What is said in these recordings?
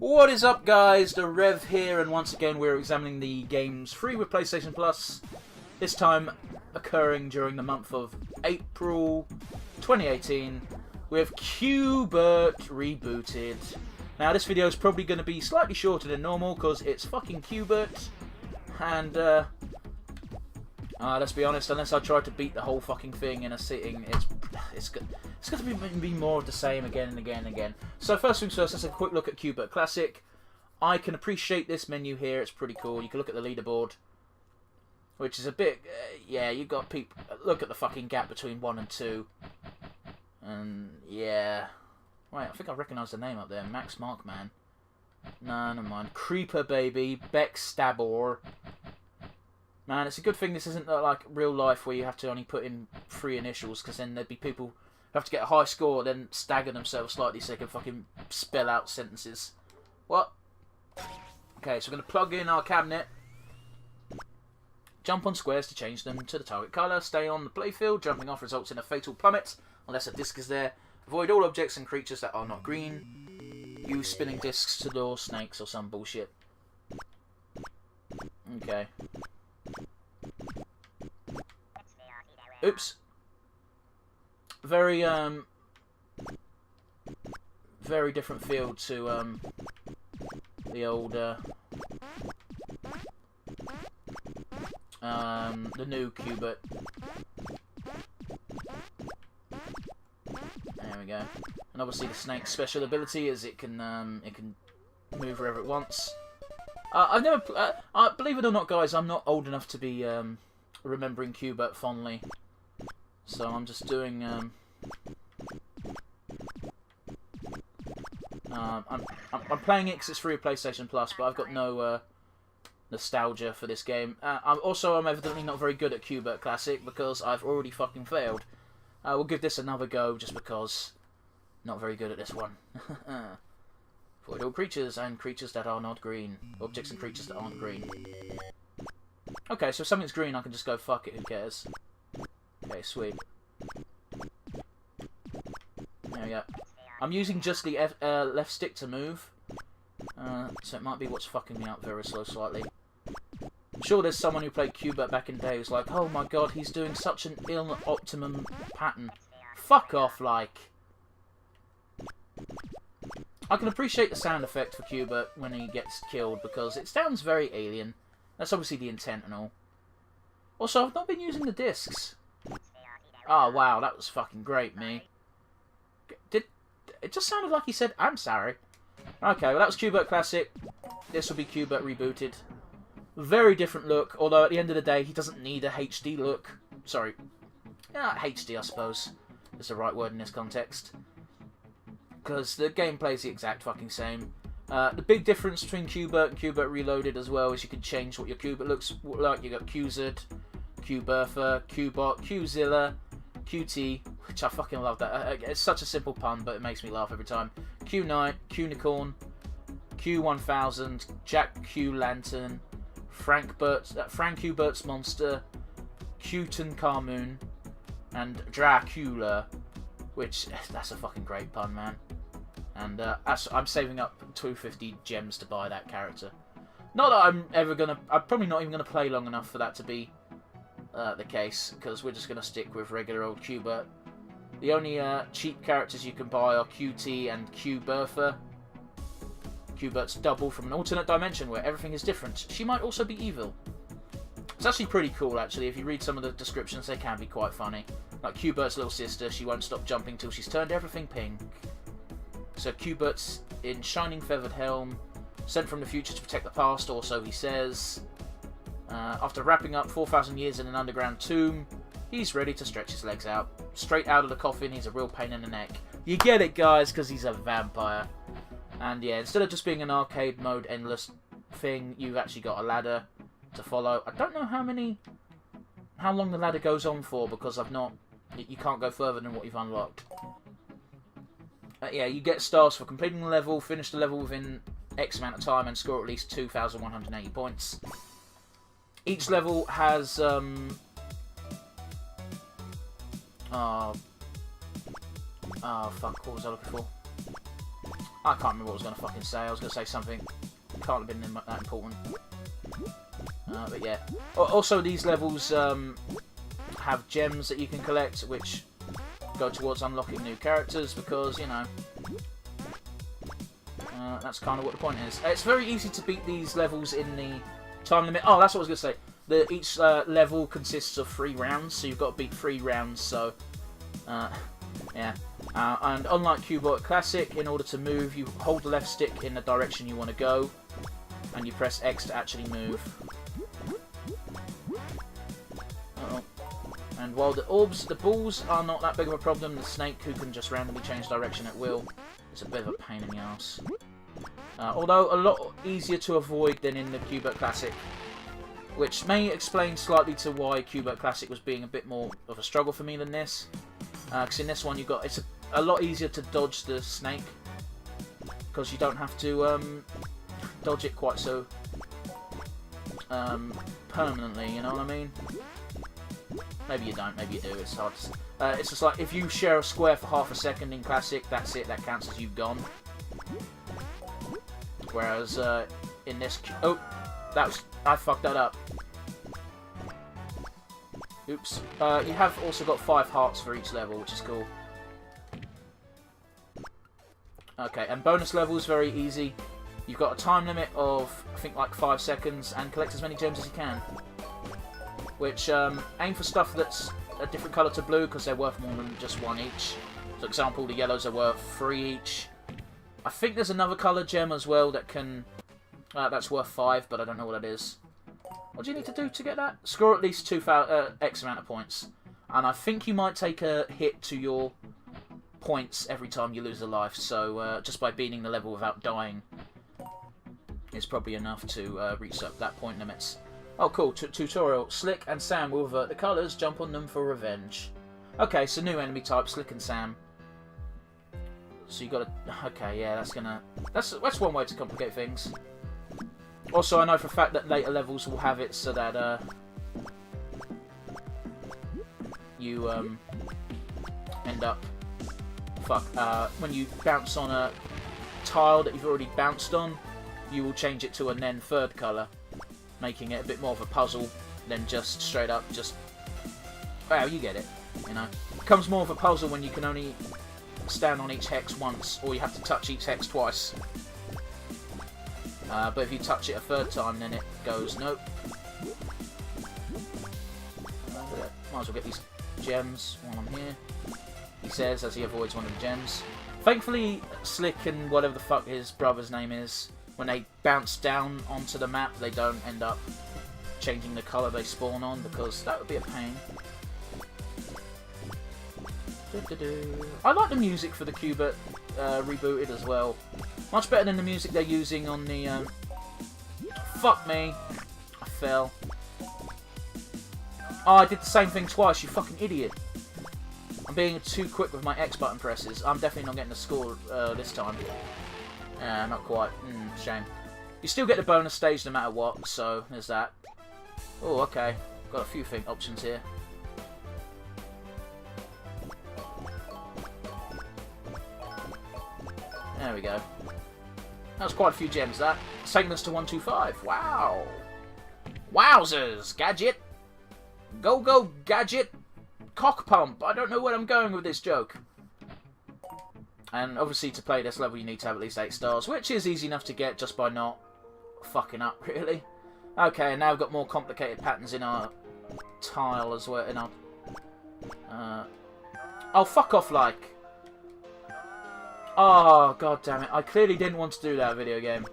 What is up, guys? TheRev here, and once again we're examining the games free with PlayStation Plus. This time occurring during the month of April 2018 with Q Bert Rebooted. Now this video is probably going to be slightly shorter than normal because it's fucking Q Bert, and let's be honest, unless I try to beat the whole fucking thing in a sitting, it's going to be more of the same again and again and again. So first things first, let's have a quick look at Q Bert Classic. I can appreciate this menu here, it's pretty cool. You can look at the leaderboard, which is a bit, yeah, you got people, look at the fucking gap between 1 and 2. And, yeah. Wait, I think I recognise the name up there, Max Markman. No, never mind. Creeper Baby, Beck Stabor. Man, it's a good thing this isn't like real life where you have to only put in 3 initials, because then there'd be people who have to get a high score, then stagger themselves slightly so they can fucking spell out sentences. What? Okay, so we're going to plug in our cabinet. Jump on squares to change them to the target colour. Stay on the playfield. Jumping off results in a fatal plummet, unless a disc is there. Avoid all objects and creatures that are not green. Use spinning discs to lure snakes or some bullshit. Okay. Oops. Very different feel to the old the new Q Bert. There we go. And obviously the snake's special ability is it can move wherever it wants. I've never, believe it or not, guys, I'm not old enough to be remembering Q Bert fondly, so I'm just doing. I'm playing it because it's free with PlayStation Plus, but I've got no nostalgia for this game. I'm evidently not very good at Q Bert Classic because I've already fucking failed. We'll give this another go just because not very good at this one. Avoid all creatures and creatures that are not green. Objects and creatures that aren't green. Okay, so if something's green, I can just go fuck it, who cares? Okay, sweet. There we go. I'm using just the left stick to move. So it might be what's fucking me up very slightly. I'm sure there's someone who played Q Bert back in the day who's like, oh my god, he's doing such an ill optimum pattern. Fuck off, like. I can appreciate the sound effect for Q Bert when he gets killed because it sounds very alien. That's obviously the intent and all. Also, I've not been using the discs. Oh wow, that was fucking great, me. It just sounded like he said, I'm sorry. Okay, well that was Q Bert Classic. This will be Q Bert Rebooted. Very different look, although at the end of the day, he doesn't need a HD look. Sorry. Yeah, HD, I suppose, is the right word in this context. Because the gameplay's the exact fucking same. The big difference between Q Bert and Q Bert Reloaded as well is you can change what your Q Bert looks like. You got QZ, Q Bertha, Q-Bot, Qzilla, QT, which I fucking love that. It's such a simple pun, but it makes me laugh every time. Q-Knight, Q-Nicorn, Q1000, Jack Q-Lantern, Frank Q Bert's Monster, Q-Tutankhamun, and Dracula, which, that's a fucking great pun, man. And I'm saving up 250 gems to buy that character. Not that I'm probably not even gonna play long enough for that to be the case, because we're just gonna stick with regular old Q Bert. The only cheap characters you can buy are QT and Q Bertha. Q Bert's double from an alternate dimension where everything is different. She might also be evil. It's actually pretty cool, actually. If you read some of the descriptions, they can be quite funny. Like Q Bert's little sister, she won't stop jumping till she's turned everything pink. So Q Bert's in shining feathered helm, sent from the future to protect the past, or so he says. After wrapping up 4,000 years in an underground tomb, he's ready to stretch his legs out. Straight out of the coffin, he's a real pain in the neck. You get it, guys, because he's a vampire. And yeah, instead of just being an arcade mode endless thing, you've actually got a ladder to follow. I don't know how long the ladder goes on for, because you can't go further than what you've unlocked. Yeah, you get stars for completing the level, finish the level within X amount of time, and score at least 2,180 points. Each level has fuck, what was I looking for? I can't remember what I was going to fucking say. I was going to say something. Can't have been that important. But yeah. Also, these levels have gems that you can collect, which go towards unlocking new characters, because, you know, that's kind of what the point is. It's very easy to beat these levels in the time limit. Oh, that's what I was going to say. Each level consists of 3 rounds, so you've got to beat 3 rounds, so, yeah. And unlike Q Bert Classic, in order to move, you hold the left stick in the direction you want to go, and you press X to actually move. Uh-oh. And while the balls are not that big of a problem, the snake, who can just randomly change direction at will, is a bit of a pain in the ass. Although a lot easier to avoid than in the Q Bert Classic, which may explain slightly to why Q Bert Classic was being a bit more of a struggle for me than this. Because in this one it's a lot easier to dodge the snake, because you don't have to dodge it quite so permanently, you know what I mean? Maybe you don't, maybe you do, it's hard to... it's just like, if you share a square for half a second in Classic, that's it, that counts as you've gone. Whereas, in this... Oh! I fucked that up. Oops. You have also got 5 hearts for each level, which is cool. Okay, and bonus levels, very easy. You've got a time limit of, I think, like 5 seconds, and collect as many gems as you can. Which, aim for stuff that's a different colour to blue, because they're worth more than just 1 each. For example, the yellows are worth 3 each. I think there's another colour gem as well that can... that's worth 5, but I don't know what it is. What do you need to do to get that? Score at least X amount of points. And I think you might take a hit to your points every time you lose a life, so just by beating the level without dying is probably enough to reach up that point limits. Oh cool, tutorial. Slick and Sam will revert the colours, jump on them for revenge. Okay, so new enemy type, Slick and Sam. So you gotta... Okay, yeah, that's one way to complicate things. Also, I know for a fact that later levels will have it so that you end up... when you bounce on a tile that you've already bounced on, you will change it to a then third colour, making it a bit more of a puzzle than just straight up just... Well, you get it, you know. It becomes more of a puzzle when you can only stand on each hex once, or you have to touch each hex twice. But if you touch it a third time, then it goes, nope. Might as well get these gems while I'm here. He says, as he avoids one of the gems. Thankfully, Slick and whatever the fuck his brother's name is, when they bounce down onto the map, they don't end up changing the colour they spawn on, because that would be a pain. I like the music for the Q Bert Rebooted as well. Much better than the music they're using on the... Fuck me. I fell. Oh, I did the same thing twice, you fucking idiot. I'm being too quick with my X button presses. I'm definitely not getting the score this time. Not quite. Shame. You still get the bonus stage no matter what, so there's that. Oh, okay. Got a few options here. There we go. That was quite a few gems, that. It's taking us to 125. Wow. Wowzers, Gadget. Go, go, Gadget. Cock pump. I don't know where I'm going with this joke. And obviously to play this level you need to have at least 8 stars, which is easy enough to get just by not fucking up, really. Okay, and now we've got more complicated patterns in our tile as well. In our... Oh, fuck off, like. Oh, god damn it. I clearly didn't want to do that video game.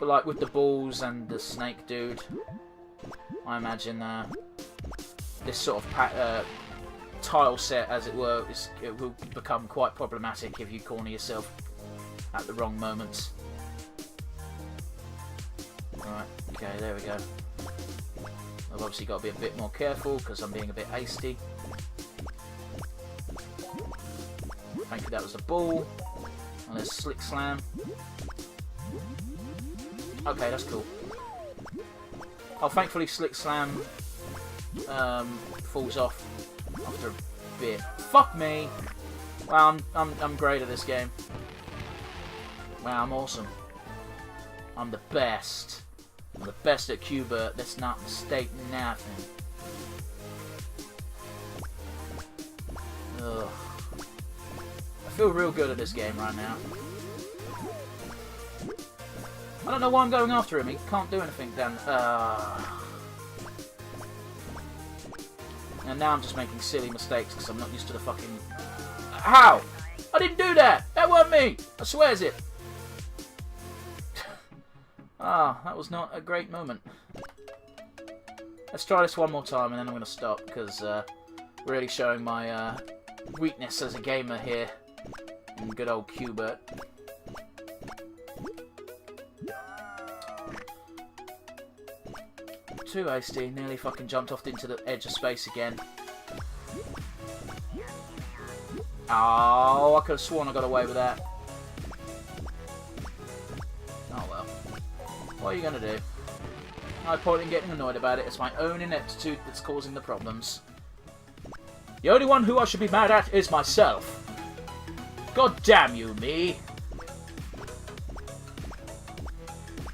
But like with the balls and the snake dude, I imagine this sort of tile set, as it were, it will become quite problematic if you corner yourself at the wrong moments. Right, okay, there we go. I've obviously got to be a bit more careful because I'm being a bit hasty. Thank you, that was the ball. And there's Slick Slam. Okay, that's cool. Oh, thankfully Slick Slam falls off after a bit. Fuck me! Wow, I'm great at this game. Wow, I'm awesome. I'm the best. I'm the best at Q Bert. Let's not mistake nothing. Ugh. I feel real good at this game right now. I don't know why I'm going after him. He can't do anything then. And now I'm just making silly mistakes because I'm not used to the fucking... How? I didn't do that! That weren't me! I swears it! Ah, that was not a great moment. Let's try this one more time and then I'm going to stop because really showing my weakness as a gamer here in good old Q Bert. Too hasty, nearly fucking jumped off into the edge of space again. Oh, I could have sworn I got away with that. Oh well. What are you gonna do? No point in getting annoyed about it. It's my own ineptitude that's causing the problems. The only one who I should be mad at is myself. God damn you, me!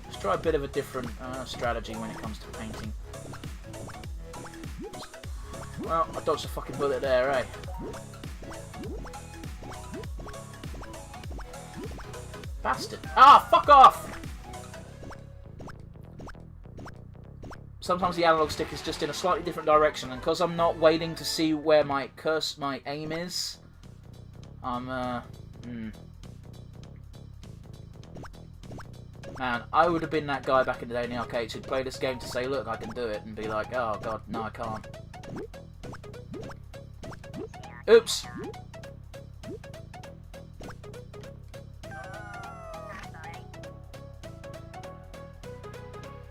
Let's try a bit of a different strategy when it comes to painting. Well, I dodged a fucking bullet there, eh? Bastard. Ah, fuck off! Sometimes the analog stick is just in a slightly different direction, and because I'm not waiting to see where my aim is, I'm, Man, I would have been that guy back in the day in the arcades who'd play this game to say, look, I can do it, and be like, oh god, no I can't. Oops!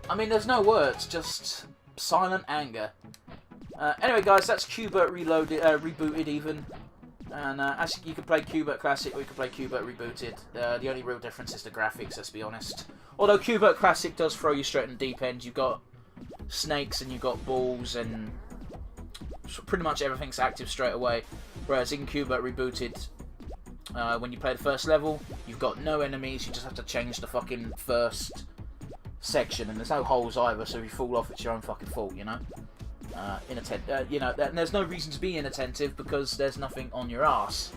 I mean, there's no words, just silent anger. Anyway, guys, that's Q Bert Reloaded, Rebooted even. And as you can play Q Bert Classic or you can play Q Bert Rebooted. The only real difference is the graphics, let's be honest. Although Q Bert Classic does throw you straight in the deep end. You've got snakes and you've got balls and pretty much everything's active straight away. Whereas in Q Bert Rebooted, when you play the first level, you've got no enemies. You just have to change the fucking first section, and there's no holes either, so if you fall off, it's your own fucking fault, you know. You know, and there's no reason to be inattentive because there's nothing on your ass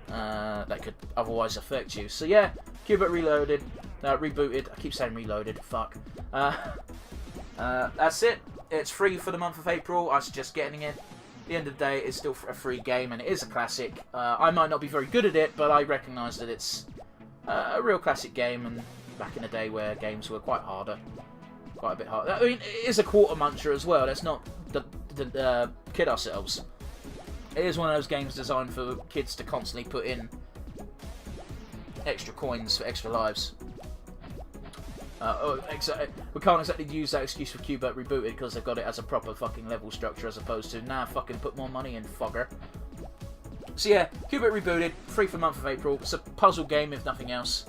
that could otherwise affect you. So yeah, Q Bert Reloaded, Rebooted. I keep saying Reloaded. Fuck. That's it. It's free for the month of April. I suggest getting it. At the end of the day, it's still a free game, and it is a classic. I might not be very good at it, but I recognise that it's a real classic game, and back in the day where games were quite a bit harder. I mean, it is a quarter muncher as well. Let's not kid ourselves. It is one of those games designed for kids to constantly put in extra coins for extra lives. We can't exactly use that excuse for Q Bert Rebooted because they've got it as a proper fucking level structure as opposed to, nah, fucking put more money in, fogger. So yeah, Q Bert Rebooted, free for the month of April. It's a puzzle game if nothing else.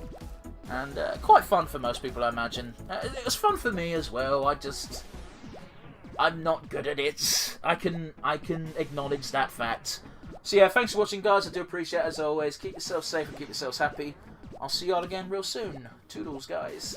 And quite fun for most people, I imagine. It was fun for me as well. I'm not good at it. I can acknowledge that fact. So yeah, thanks for watching, guys. I do appreciate it as always. Keep yourselves safe and keep yourselves happy. I'll see you all again real soon. Toodles, guys.